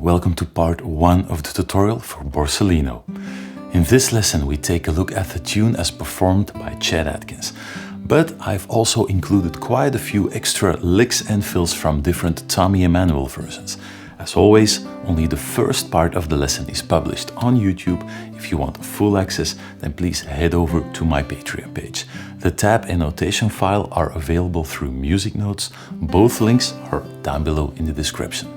Welcome to part 1 of the tutorial for Borsalino. In this lesson we take a look at the tune as performed by Chet Atkins. But I've also included quite a few extra licks and fills from different Tommy Emmanuel versions. As always, only the first part of the lesson is published on YouTube. If you want full access, then please head over to my Patreon page. The tab and notation file are available through music notes. Both links are down below in the description.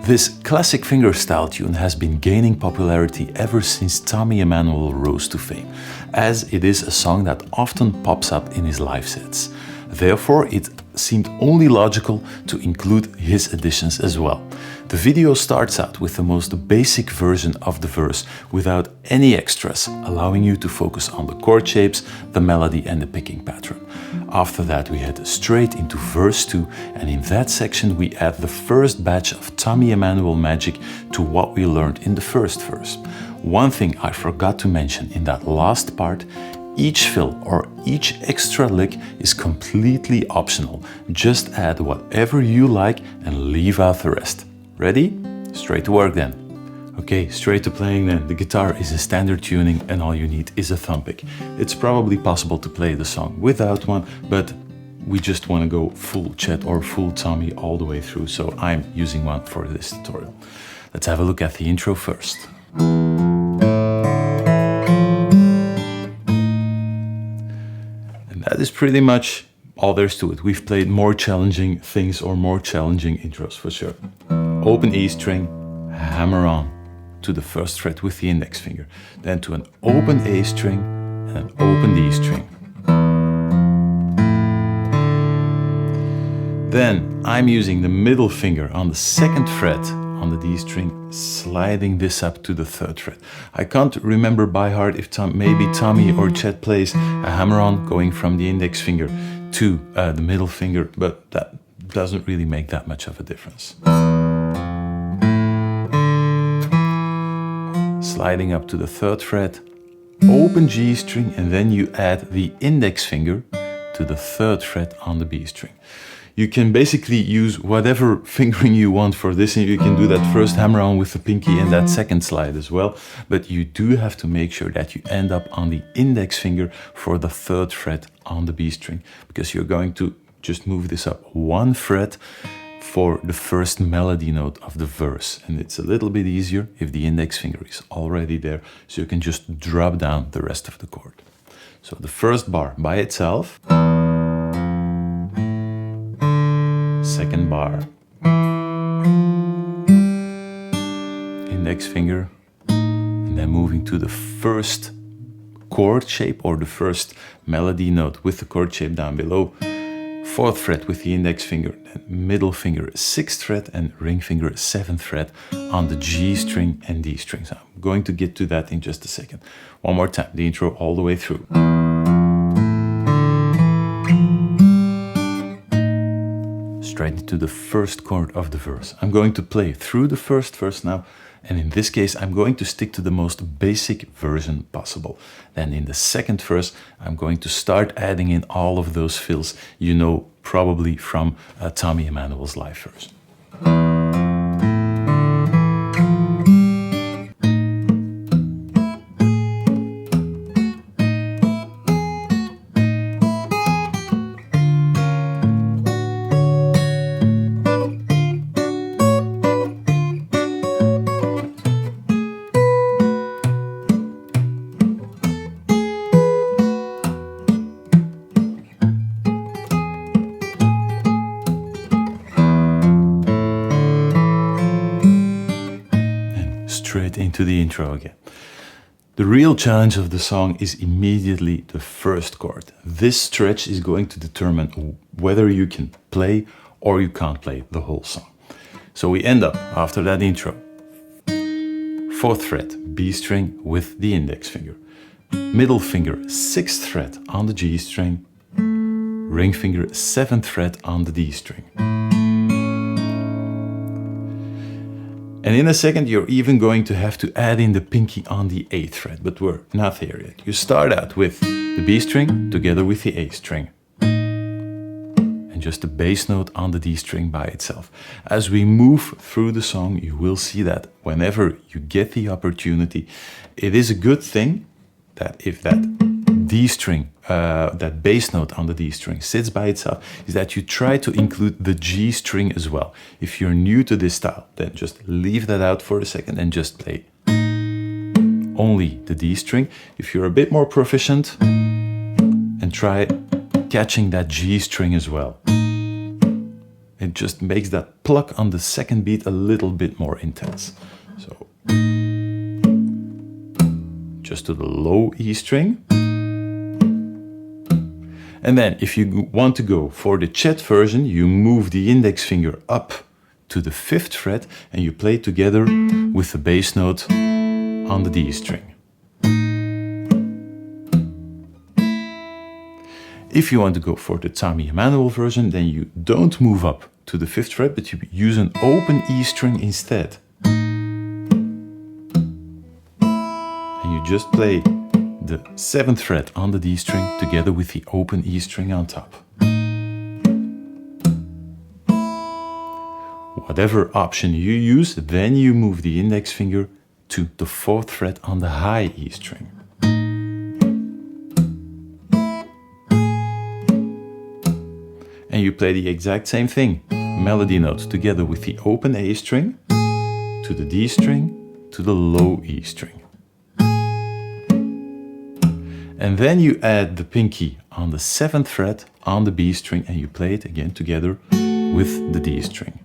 This classic fingerstyle tune has been gaining popularity ever since Tommy Emmanuel rose to fame, as it is a song that often pops up in his live sets. Therefore, it seemed only logical to include his additions as well. The video starts out with the most basic version of the verse without any extras, allowing you to focus on the chord shapes, the melody and the picking pattern. After that we head straight into verse 2, and in that section we add the first batch of Tommy Emmanuel magic to what we learned in the first verse. One thing I forgot to mention in that last part: each fill or each extra lick is completely optional. Just add whatever you like and leave out the rest. Ready? Straight to work then. Okay, straight to playing then. The guitar is a standard tuning and all you need is a thumb pick. It's probably possible to play the song without one, but we just want to go full Chet or full Tommy all the way through, so I'm using one for this tutorial. Let's have a look at the intro first. That is pretty much all there's to it. We've played more challenging things or more challenging intros for sure. Open E string, hammer on to the first fret with the index finger, then to an open A string and an open D string. Then I'm using the middle finger on the second fret on the D string, sliding this up to the third fret. I can't remember by heart if maybe Tommy or Chet plays a hammer-on going from the index finger to the middle finger, but that doesn't really make that much of a difference. Sliding up to the third fret, open G string, and then you add the index finger to the third fret on the B string. You can basically use whatever fingering you want for this, and you can do that first hammer on with the pinky and that second slide as well, but you do have to make sure that you end up on the index finger for the third fret on the B string, because you're going to just move this up one fret for the first melody note of the verse, and it's a little bit easier if the index finger is already there, so you can just drop down the rest of the chord. So the first bar by itself, second bar, index finger, and then moving to the first chord shape or the first melody note with the chord shape down below, fourth fret with the index finger, then middle finger, sixth fret, and ring finger, seventh fret on the G string and D string. So I'm going to get to that in just a second. One more time, the intro all the way through. Straight into the first chord of the verse. I'm going to play through the first verse now, and in this case I'm going to stick to the most basic version possible. Then in the second verse I'm going to start adding in all of those fills you know probably from Tommy Emmanuel's live version. Straight into the intro again. The real challenge of the song is immediately the first chord. This stretch is going to determine whether you can play or you can't play the whole song. So we end up, after that intro, fourth fret, B string with the index finger, middle finger, sixth fret on the G string, ring finger, seventh fret on the D string. And in a second you're even going to have to add in the pinky on the 8th fret, but we're not there yet. You start out with the B string together with the A string. And and just the bass note on the D string by itself. As we move through the song, you will see that whenever you get the opportunity, it is a good thing that if that D string, that bass note on the D string sits by itself, is that you try to include the G string as well. If you're new to this style, then just leave that out for a second and just play only the D string. If you're a bit more proficient, and try catching that G string as well. It just makes that pluck on the second beat a little bit more intense. So just to the low E string. And then if you want to go for the Chet version, you move the index finger up to the 5th fret and you play together with the bass note on the D string. If you want to go for the Tommy Emmanuel version, then you don't move up to the 5th fret, but you use an open E string instead. And you just play the 7th fret on the D string together with the open E string on top. Whatever option you use, then you move the index finger to the 4th fret on the high E string. And you play the exact same thing. Melody notes together with the open A string, to the D string, to the low E string. And then you add the pinky on the 7th fret on the B string and you play it again together with the D string.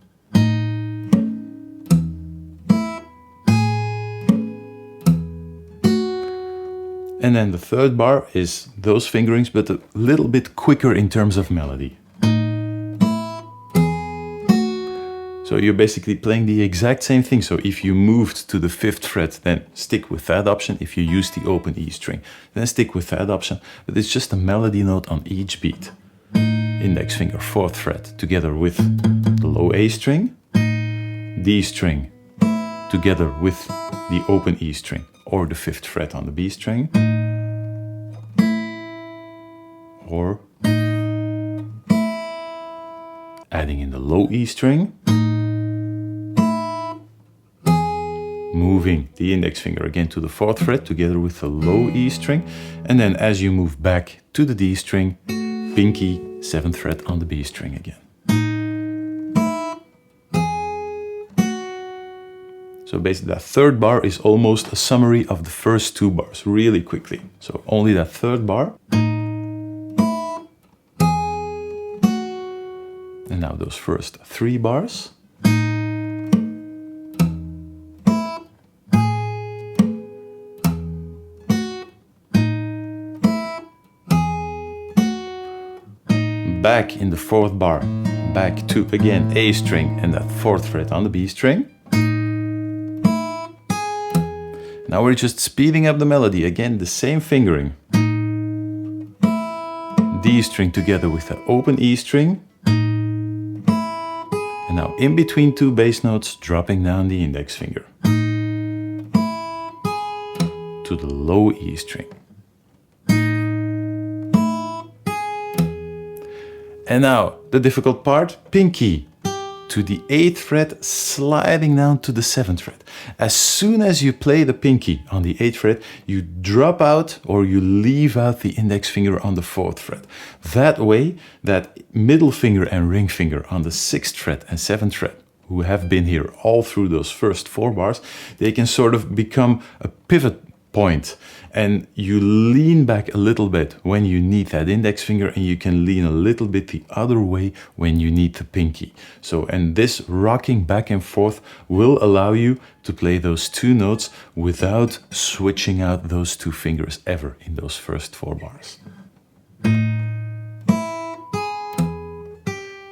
And then the 3rd bar is those fingerings, but a little bit quicker in terms of melody. So you're basically playing the exact same thing. So if you moved to the 5th fret, then stick with that option. If you use the open E string, then stick with that option. But it's just a melody note on each beat. Index finger 4th fret together with the low A string, D string together with the open E string or the 5th fret on the B string, or adding in the low E string, moving the index finger again to the 4th fret together with the low E string, and then as you move back to the D string, pinky 7th fret on the B string again. So basically that 3rd bar is almost a summary of the first 2 bars, really quickly. So only that 3rd bar. And now those first 3 bars. Back in the 4th bar, back to again A string and that 4th fret on the B string. Now we're just speeding up the melody, again the same fingering. D string together with the open E string. And now in between 2 bass notes, dropping down the index finger to the low E string. And now the difficult part, pinky to the 8th fret, sliding down to the 7th fret. As soon as you play the pinky on the 8th fret, you drop out or you leave out the index finger on the 4th fret. That way, that middle finger and ring finger on the 6th fret and 7th fret, who have been here all through those first 4 bars, they can sort of become a pivot point, and you lean back a little bit when you need that index finger, and you can lean a little bit the other way when you need the pinky. So, and this rocking back and forth will allow you to play those 2 notes without switching out those 2 fingers ever in those first 4 bars.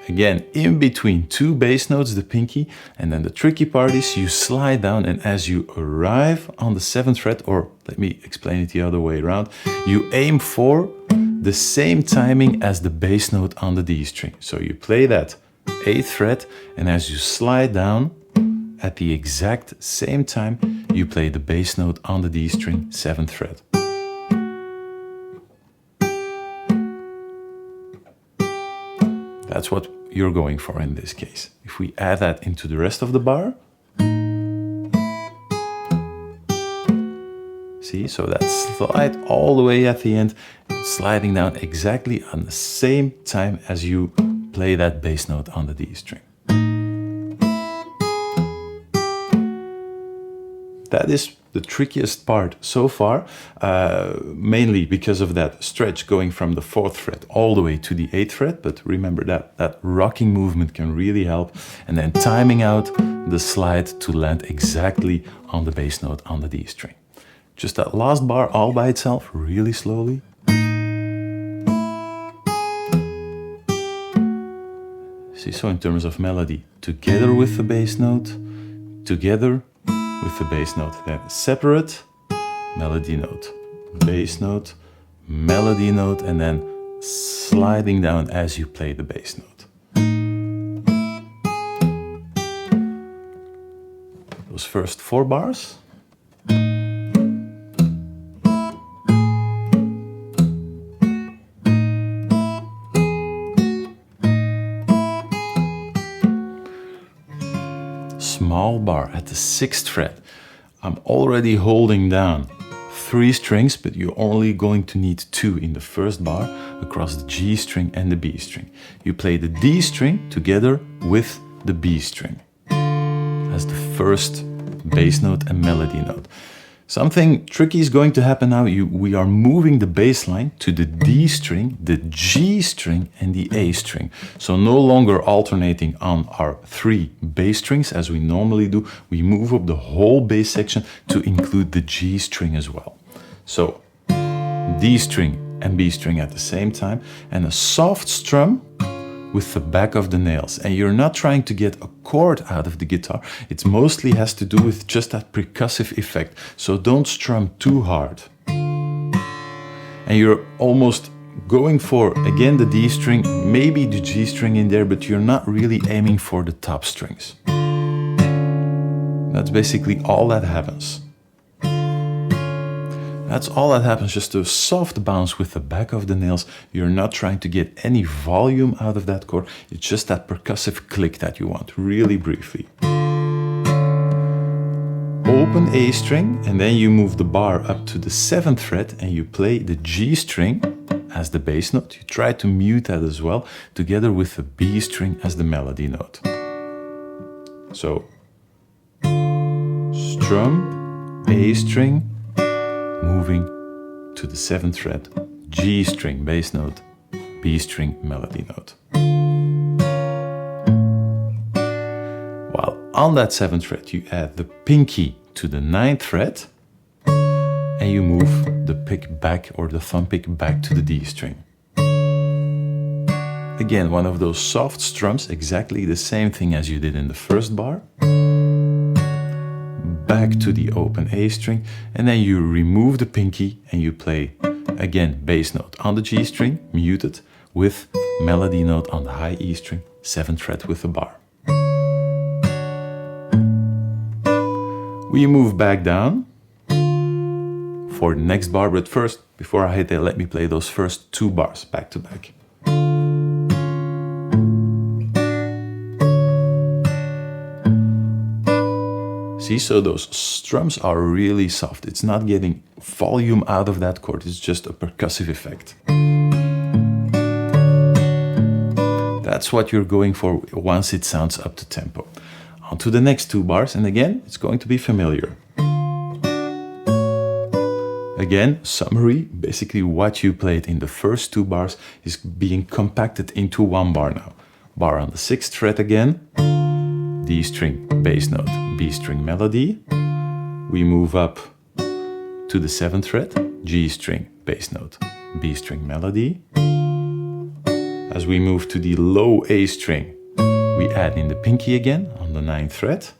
Again, in between 2 bass notes, the pinky, and then the tricky part is you slide down, and as you arrive on the 7th fret, or let me explain it the other way around, you aim for the same timing as the bass note on the D string. So you play that 8th fret, and as you slide down, at the exact same time, you play the bass note on the D string, 7th fret. That's what you're going for in this case. If we add that into the rest of the bar, see, so that slide all the way at the end, sliding down exactly on the same time as you play that bass note on the D string. That is the trickiest part so far, mainly because of that stretch going from the 4th fret all the way to the 8th fret, but remember that rocking movement can really help, and then timing out the slide to land exactly on the bass note on the D string. Just that last bar all by itself, really slowly. See, so in terms of melody, together with the bass note, together with the bass note, then separate, melody note, bass note, melody note, and then sliding down as you play the bass note. Those first 4 bars. Small bar at the 6th fret. I'm already holding down 3 strings, but you're only going to need 2 in the first bar across the G string and the B string. You play the D string together with the B string as the first bass note and melody note. Something tricky is going to happen now. We are moving the bass line to the D string, the G string, and the A string. So no longer alternating on our 3 bass strings as we normally do. We move up the whole bass section to include the G string as well. So D string and B string at the same time, and a soft strum with the back of the nails. And you're not trying to get a chord out of the guitar. It mostly has to do with just that percussive effect. So don't strum too hard. And you're almost going for, again, the D string, maybe the G string in there, but you're not really aiming for the top strings. That's basically all that happens. That's all that happens, just a soft bounce with the back of the nails. You're not trying to get any volume out of that chord. It's just that percussive click that you want, really briefly. Open A string, and then you move the bar up to the 7th fret and you play the G string as the bass note. You try to mute that as well, together with the B string as the melody note. So, strum, A string, moving to the 7th fret, G string, bass note, B string, melody note. While on that 7th fret, you add the pinky to the 9th fret, and you move the pick back, or the thumb pick back, to the D string. Again, one of those soft strums, exactly the same thing as you did in the first bar. Back to the open A string, and then you remove the pinky and you play, again, bass note on the G string, muted, with melody note on the high E string, 7th fret with a bar. We move back down for the next bar, but first, before I hit it, let me play those first 2 bars back to back. See, so those strums are really soft. It's not getting volume out of that chord, it's just a percussive effect. That's what you're going for once it sounds up to tempo. On to the next 2 bars, and again, it's going to be familiar. Again, summary, basically what you played in the first 2 bars is being compacted into 1 bar now. Bar on the 6th fret again, D string, bass note, B string, melody. We move up to the 7th fret, G string, bass note, B string, melody. As we move to the low A string, we add in the pinky again on the 9th fret.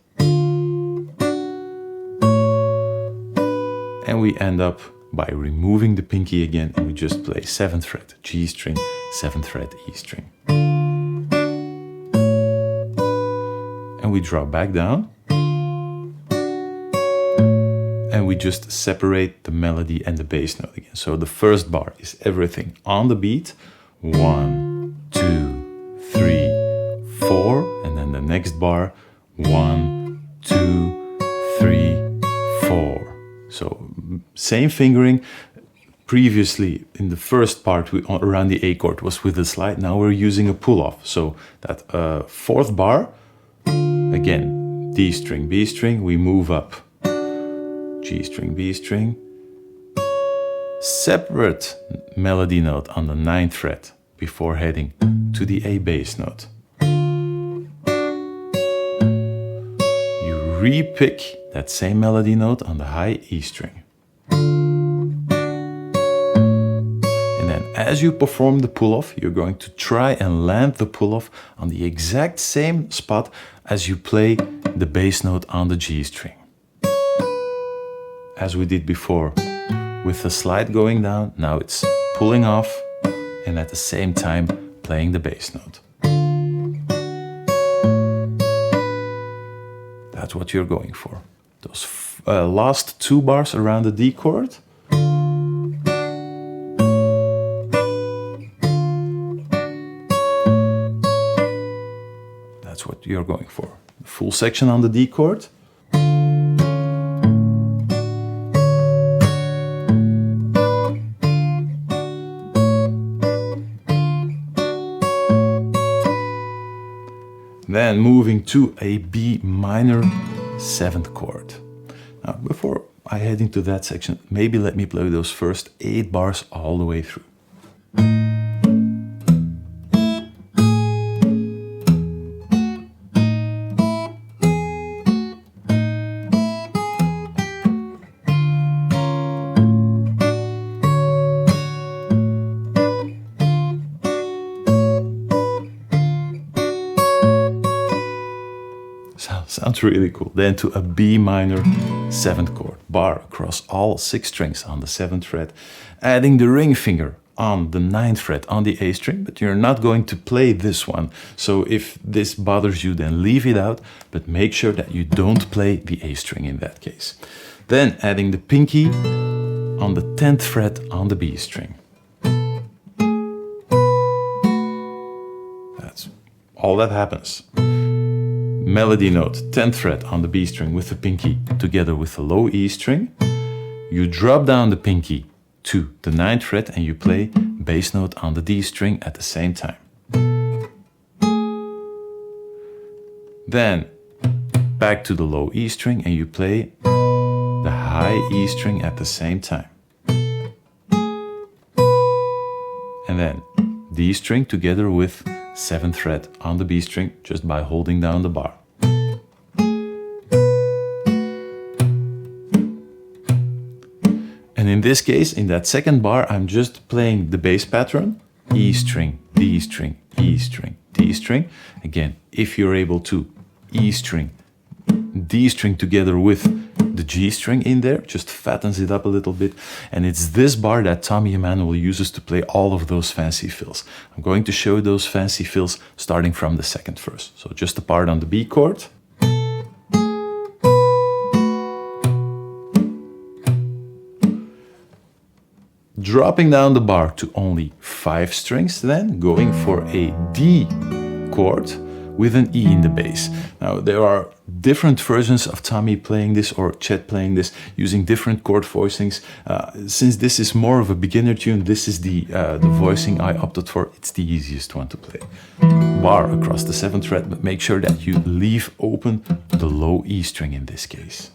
And we end up by removing the pinky again, and we just play 7th fret, G string, 7th fret, E string. And we drop back down, and we just separate the melody and the bass note again. So the first bar is everything on the beat, 1, 2, 3, 4, and then the next bar, 1, 2, 3, 4. So same fingering. Previously, in the first part around the A chord was with the slide. Now we're using a pull-off. So that fourth bar, again, D string, B string, we move up. G string, B string. Separate melody note on the 9th fret before heading to the A bass note. You re-pick that same melody note on the high E string. As you perform the pull-off, you're going to try and land the pull-off on the exact same spot as you play the bass note on the G string. As we did before, with the slide going down, now it's pulling off and at the same time playing the bass note. That's what you're going for. Those last 2 bars around the D chord. That's what you're going for. The full section on the D chord. Then moving to a B minor 7th chord. Now, before I head into that section, maybe let me play those first 8 bars all the way through. Sounds really cool. Then to a B minor 7th chord, bar across all 6 strings on the 7th fret, adding the ring finger on the 9th fret on the A string, but you're not going to play this one. So if this bothers you, then leave it out, but make sure that you don't play the A string in that case. Then adding the pinky on the 10th fret on the B string. That's all that happens. Melody note, 10th fret on the B string with the pinky together with the low E string. You drop down the pinky to the 9th fret and you play bass note on the D string at the same time. Then back to the low E string and you play the high E string at the same time. And then D string together with 7th fret on the B string just by holding down the bar. And in this case, in that second bar, I'm just playing the bass pattern, E string, D string, E string, D string. Again, if you're able to, E string, D string together with the G string in there, just fattens it up a little bit. And it's this bar that Tommy Emmanuel uses to play all of those fancy fills. I'm going to show those fancy fills starting from the 2nd verse. So just the part on the B chord. Dropping down the bar to only 5 strings, then going for a D chord with an E in the bass. Now there are different versions of Tommy playing this or Chet playing this using different chord voicings. Since this is more of a beginner tune, this is the voicing I opted for. It's the easiest one to play. Bar across the 7th fret, but make sure that you leave open the low E string in this case.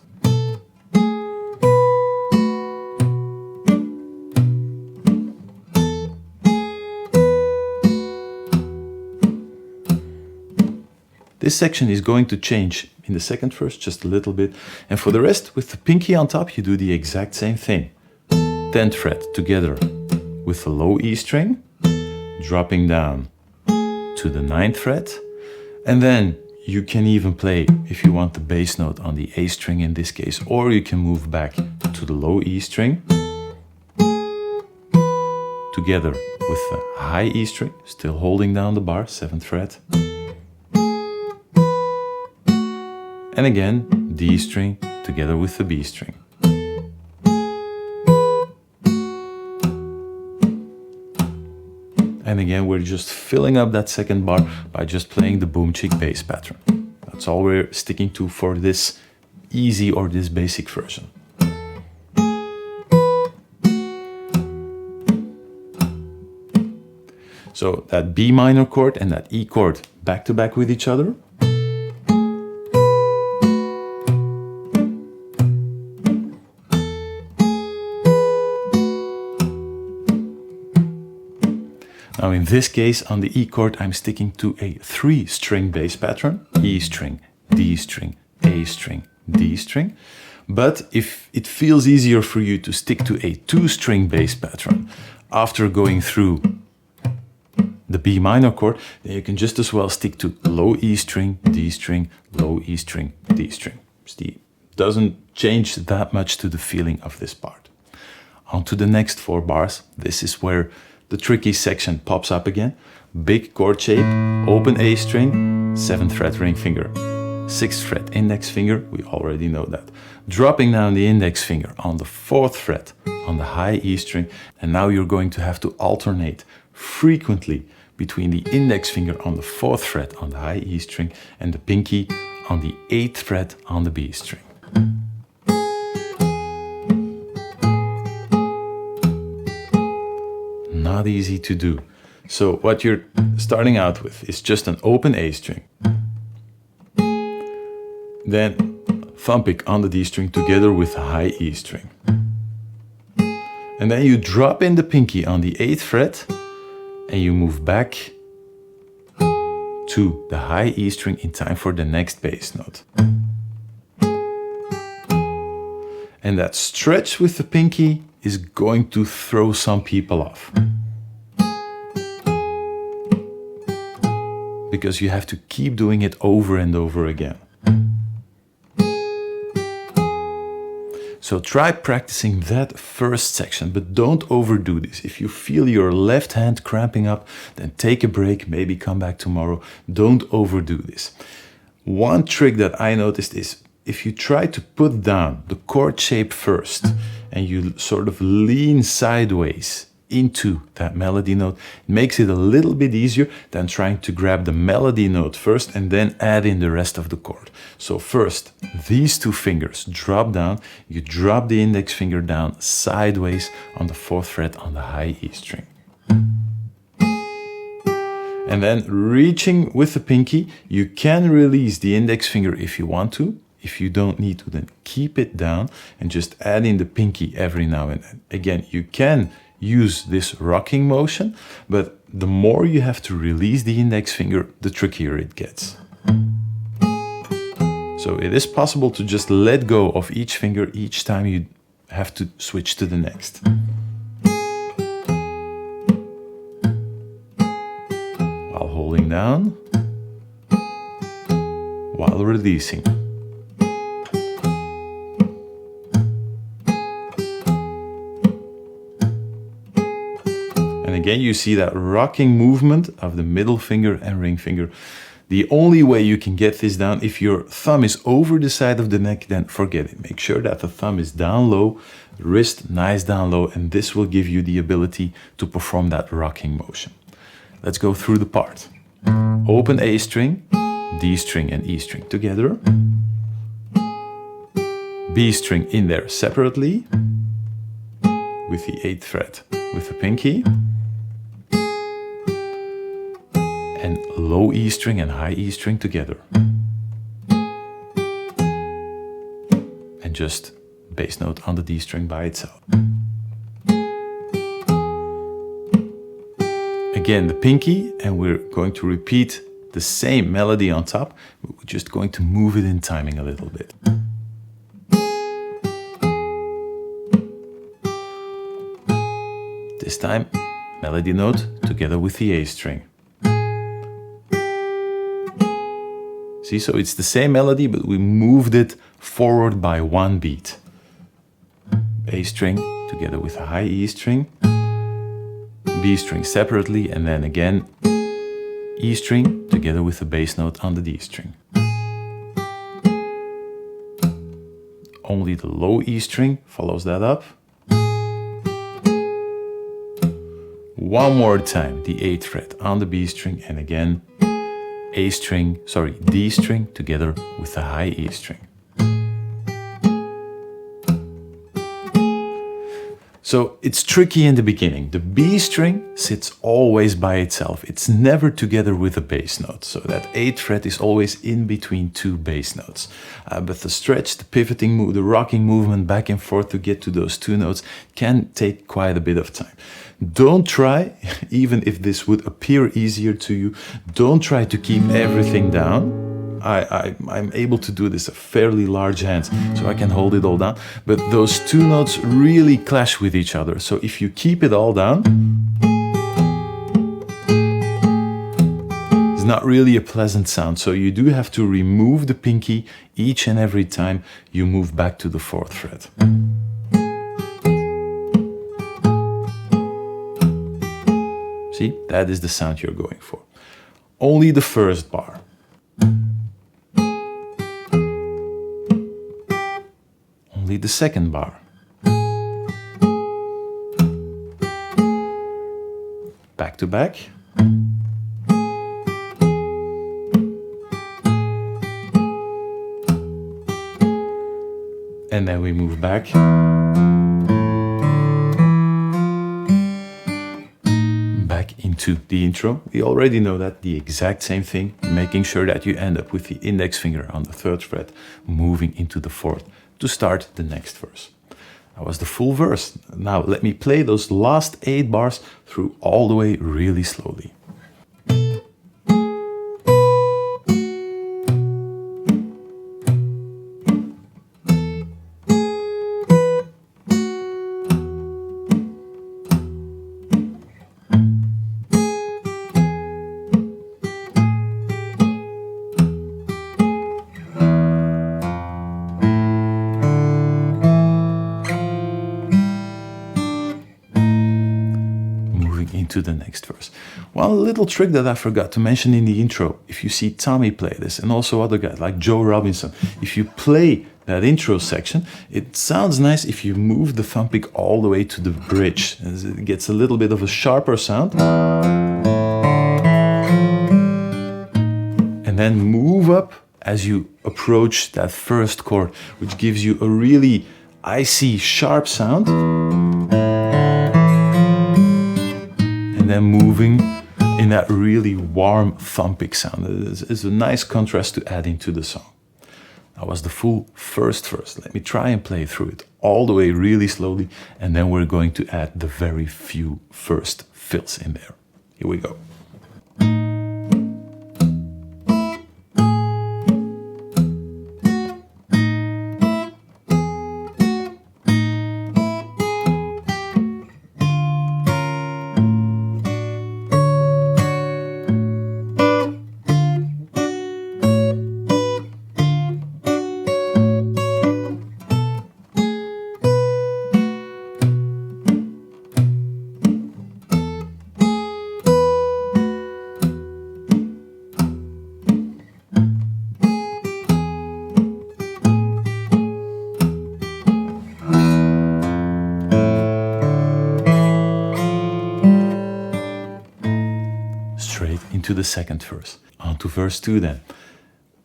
This section is going to change in the 2nd verse just a little bit. And for the rest, with the pinky on top, you do the exact same thing. 10th fret together with the low E string, dropping down to the 9th fret. And then you can even play, if you want, the bass note on the A string in this case, or you can move back to the low E string, together with the high E string, still holding down the bar, 7th fret. And again, D string together with the B string. And again, we're just filling up that second bar by just playing the boom chick bass pattern. That's all we're sticking to for this easy or this basic version. So that B minor chord and that E chord back to back with each other. Now in this case, on the E chord, I'm sticking to a 3-string bass pattern. E string, D string, A string, D string. But if it feels easier for you to stick to a 2-string bass pattern after going through the B minor chord, then you can just as well stick to low E string, D string, low E string, D string. It doesn't change that much to the feeling of this part. On to the next 4 bars. This is where the tricky section pops up again. Big chord shape, open A string, 7th fret ring finger, 6th fret index finger, we already know that. Dropping down the index finger on the 4th fret on the high E string, and now you're going to have to alternate frequently between the index finger on the 4th fret on the high E string and the pinky on the 8th fret on the B string. Not easy to do. So what you're starting out with is just an open A string. Then thumb pick on the D string together with the high E string. And then you drop in the pinky on the 8th fret and you move back to the high E string in time for the next bass note. And that stretch with the pinky is going to throw some people off. Because you have to keep doing it over and over again. So try practicing that first section, but don't overdo this. If you feel your left hand cramping up, then take a break, maybe come back tomorrow. Don't overdo this. One trick that I noticed is if you try to put down the chord shape first and you sort of lean sideways into that melody note, it makes it a little bit easier than trying to grab the melody note first and then add in the rest of the chord. So first, these 2 fingers drop down, you drop the index finger down sideways on the 4th fret on the high E string. And then reaching with the pinky, you can release the index finger if you want to. If you don't need to, then keep it down and just add in the pinky every now and then. Again, you can use this rocking motion, but the more you have to release the index finger, the trickier it gets. So it is possible to just let go of each finger each time you have to switch to the next. While holding down, while releasing. And again, you see that rocking movement of the middle finger and ring finger. The only way you can get this down, if your thumb is over the side of the neck, then forget it. Make sure that the thumb is down low, wrist nice down low, and this will give you the ability to perform that rocking motion. Let's go through the part. Open A string, D string and E string together. B string in there separately with the 8th fret with the pinky. And low E string and high E string together. And just bass note on the D string by itself. Again, the pinky, and we're going to repeat the same melody on top. We're just going to move it in timing a little bit. This time, melody note together with the A string. See, so it's the same melody, but we moved it forward by 1 beat. A string together with a high E string, B string separately, and then again E string together with the bass note on the D string. Only the low E string follows that up. One more time, the 8th fret on the B string, and again D string together with the high E string. So it's tricky in the beginning. The B string sits always by itself. It's never together with a bass note. So that 8th fret is always in between two bass notes. But the stretch, the pivoting, the rocking movement back and forth to get to those two notes can take quite a bit of time. Don't try, even if this would appear easier to you, don't try to keep everything down. I'm able to do this at fairly large hands, so I can hold it all down. But those two notes really clash with each other. So if you keep it all down, it's not really a pleasant sound. So you do have to remove the pinky each and every time you move back to the 4th fret. See, that is the sound you're going for. Only the first bar. Only the second bar. Back to back. And then we move back. Into the intro. We already know that, the exact same thing, making sure that you end up with the index finger on the 3rd fret, moving into the 4th to start the next verse. That was the full verse. Now let me play those last 8 bars through all the way really slowly. To the next verse. One little trick that I forgot to mention in the intro, if you see Tommy play this and also other guys like Joe Robinson, if you play that intro section, it sounds nice if you move the thumb pick all the way to the bridge. It gets a little bit of a sharper sound. And then move up as you approach that first chord, which gives you a really icy, sharp sound. And then moving in that really warm thumb pick sound. It's a nice contrast to add into the song. That was the full first verse. Let me try and play through it all the way really slowly, and then we're going to add the very few first fills in there. Here we go. Into the second verse. On to verse 2 then.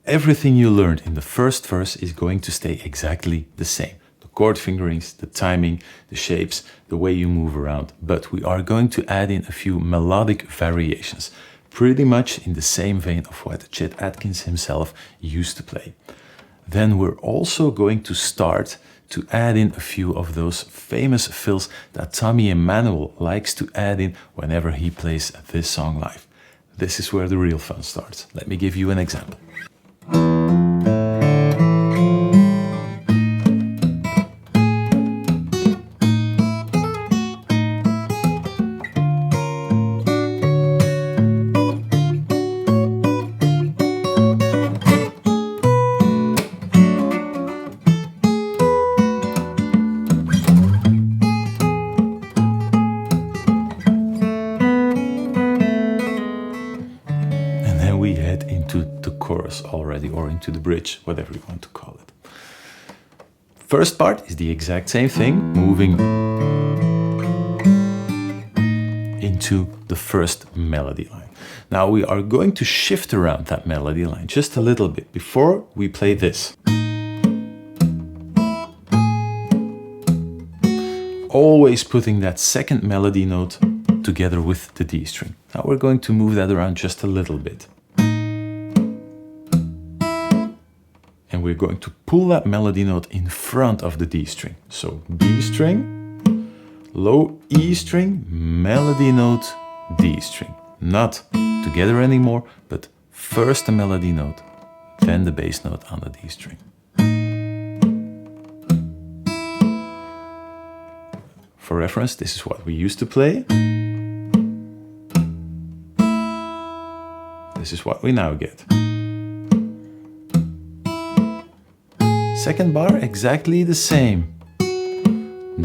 Everything you learned in the first verse is going to stay exactly the same. The chord fingerings, the timing, the shapes, the way you move around. But we are going to add in a few melodic variations, pretty much in the same vein of what Chet Atkins himself used to play. Then we're also going to start to add in a few of those famous fills that Tommy Emmanuel likes to add in whenever he plays this song live. This is where the real fun starts. Let me give you an example. Already, or into the bridge, whatever you want to call it. First part is the exact same thing, moving into the first melody line. Now we are going to shift around that melody line just a little bit before we play this. Always putting that second melody note together with the D string. Now we're going to move that around just a little bit. And we're going to pull that melody note in front of the D string. So D string, low E string, melody note, D string. Not together anymore, but first the melody note, then the bass note on the D string. For reference, this is what we used to play. This is what we now get. Second bar, exactly the same.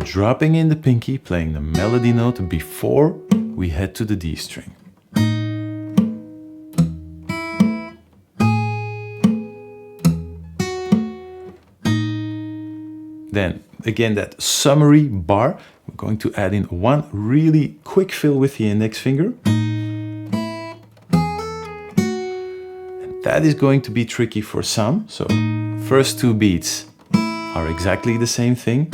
Dropping in the pinky, playing the melody note before we head to the D string. Then, again, that summary bar, we're going to add in one really quick fill with the index finger. And that is going to be tricky for some. So, first two beats are exactly the same thing,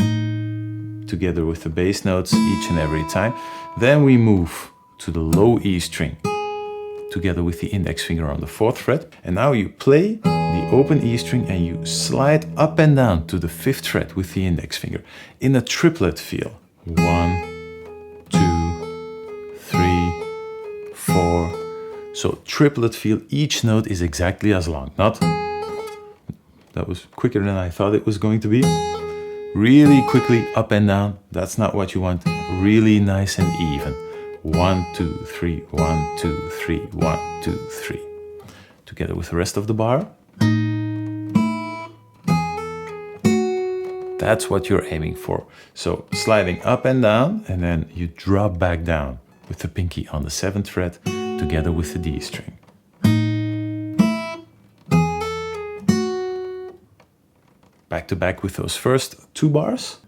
together with the bass notes each and every time. Then we move to the low E string, together with the index finger on the 4th fret. And now you play the open E string and you slide up and down to the 5th fret with the index finger in a triplet feel. 1, 2, 3, 4. So triplet feel, each note is exactly as long. Not, that was quicker than I thought it was going to be. Really quickly up and down, that's not what you want. Really nice and even. 1, 2, 3, 1, 2, 3, 1, 2, 3. Together with the rest of the bar. That's what you're aiming for. So sliding up and down, and then you drop back down with the pinky on the 7th fret together with the D string. Back to back with those first two bars.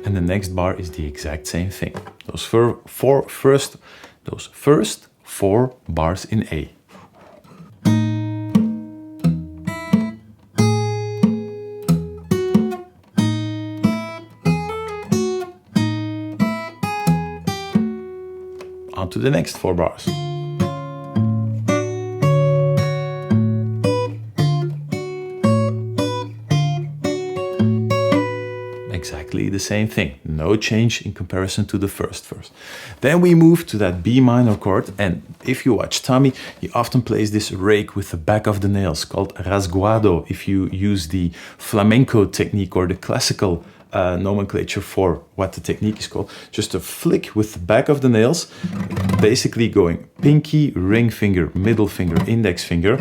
And the next bar is the exact same thing. Those first 4 bars in A. On to the next 4 bars. Exactly the same thing, no change in comparison to the first verse. Then we move to that B minor chord, and if you watch Tommy, he often plays this rake with the back of the nails called rasguado if you use the flamenco technique or the classical nomenclature for what the technique is called. Just a flick with the back of the nails, basically going pinky, ring finger, middle finger, index finger,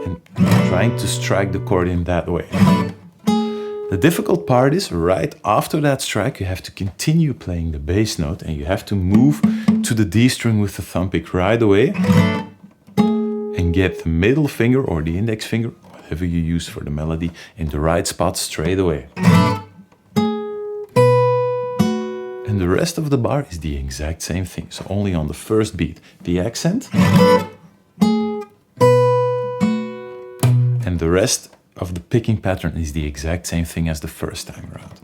and trying to strike the chord in that way. The difficult part is right after that strike, you have to continue playing the bass note and you have to move to the D string with the thumb pick right away and get the middle finger or the index finger, whatever you use for the melody, in the right spot straight away. And the rest of the bar is the exact same thing, so only on the first beat, the accent, and the rest of the picking pattern is the exact same thing as the first time around.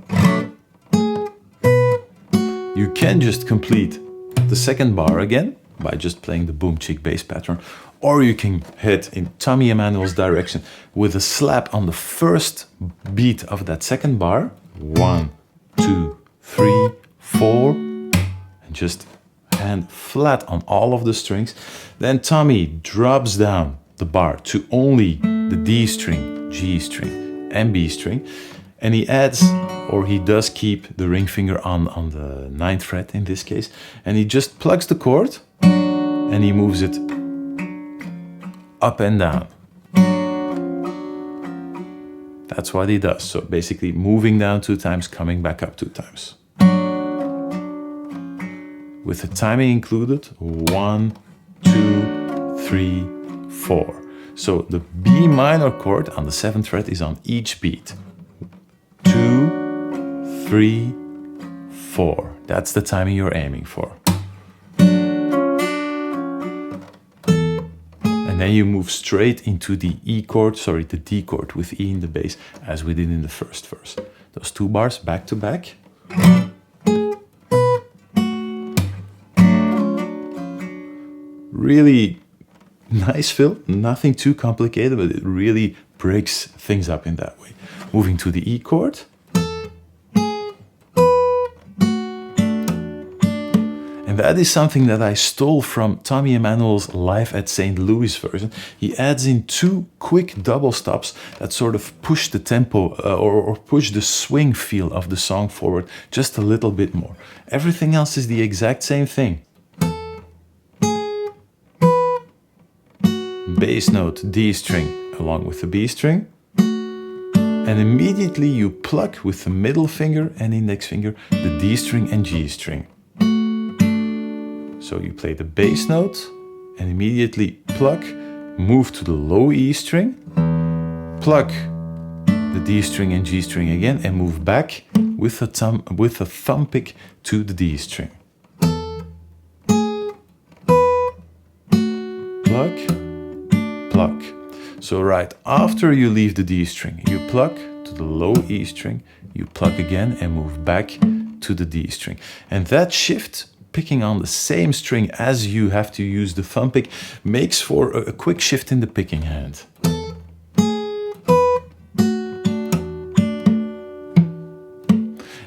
You can just complete the second bar again by just playing the boom chick bass pattern, or you can head in Tommy Emmanuel's direction with a slap on the first beat of that second bar. 1, 2, 3, 4, and just hand flat on all of the strings. Then Tommy drops down the bar to only the D string, G string and B string, and he adds, or he does keep the ring finger on the 9th fret in this case, and he just plugs the chord and he moves it up and down. That's what he does. So basically moving down 2 times, coming back up 2 times. With the timing included, 1, 2, 3, 4. So the B minor chord on the 7th fret is on each beat. 2, 3, 4. That's the timing you're aiming for. And then you move straight into the E chord, sorry, the D chord with E in the bass, as we did in the first verse. Those 2 bars back to back. Really nice fill, nothing too complicated, but it really breaks things up in that way. Moving to the E chord. And that is something that I stole from Tommy Emmanuel's Live at St. Louis version. He adds in 2 quick double stops that sort of push the tempo or push the swing feel of the song forward just a little bit more. Everything else is the exact same thing. Bass note, D string along with the B string. And immediately you pluck with the middle finger and index finger the D string and G string. So you play the bass note and immediately pluck, move to the low E string, pluck the D string and G string again and move back with a thumb pick to the D string. Pluck, pluck. So right after you leave the D string, you pluck to the low E string, you pluck again and move back to the D string. And that shift, picking on the same string as you have to use the thumb pick, makes for a quick shift in the picking hand.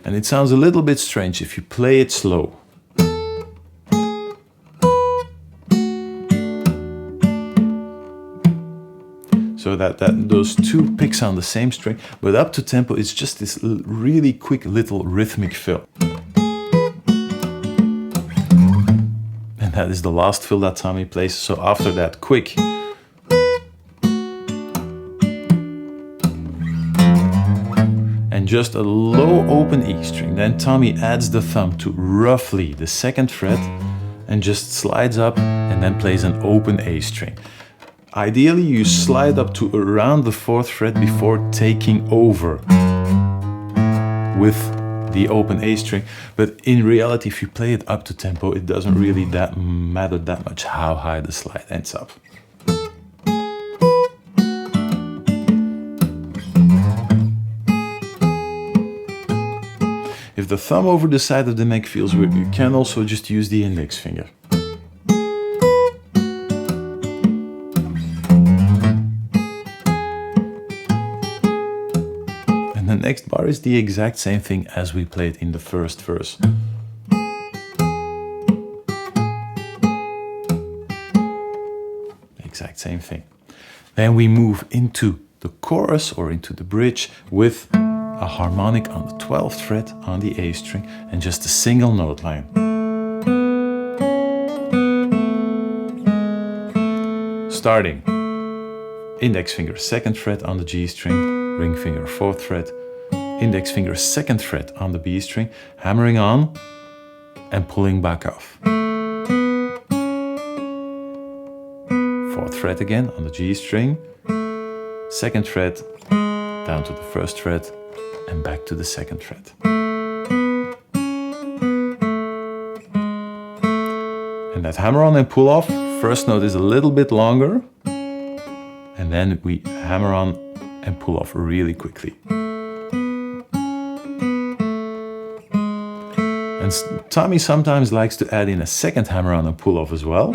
And it sounds a little bit strange if you play it slow. So that those 2 picks on the same string, but up to tempo, it's just this really quick little rhythmic fill. And that is the last fill that Tommy plays. So after that quick and just a low open E string, then Tommy adds the thumb to roughly the 2nd fret and just slides up and then plays an open A string. Ideally, you slide up to around the 4th fret before taking over with the open A string, but in reality, if you play it up to tempo, it doesn't really matter that much how high the slide ends up. If the thumb over the side of the neck feels weird, you can also just use the index finger. The next bar is the exact same thing as we played in the first verse. Exact same thing. Then we move into the chorus or into the bridge with a harmonic on the 12th fret on the A string and just a single note line. Starting. Index finger 2nd fret on the G string, ring finger 4th fret, index finger 2nd fret on the B string, hammering on and pulling back off. 4th fret again on the G string, 2nd fret down to the 1st fret and back to the 2nd fret. And that hammer on and pull off, first note is a little bit longer, and then we hammer on and pull off really quickly. And Tommy sometimes likes to add in a 2nd hammer on and pull off as well.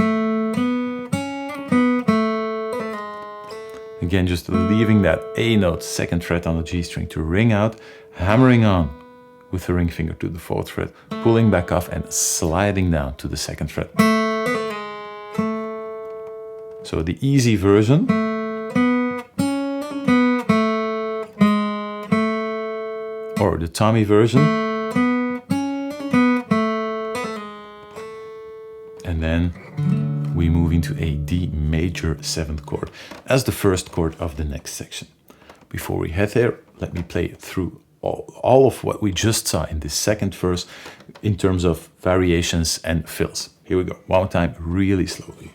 Again, just leaving that A note 2nd fret on the G string to ring out, hammering on with the ring finger to the 4th fret, pulling back off and sliding down to the 2nd fret. So the easy version. Or the Tommy version. And then we move into a D major 7th chord as the first chord of the next section. Before we head there, let me play it through all of what we just saw in this 2nd verse in terms of variations and fills. Here we go, one more time, really slowly.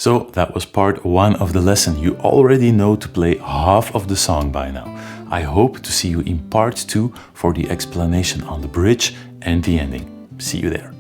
So that was part 1 of the lesson. You already know to play half of the song by now. I hope to see you in part 2 for the explanation on the bridge and the ending. See you there.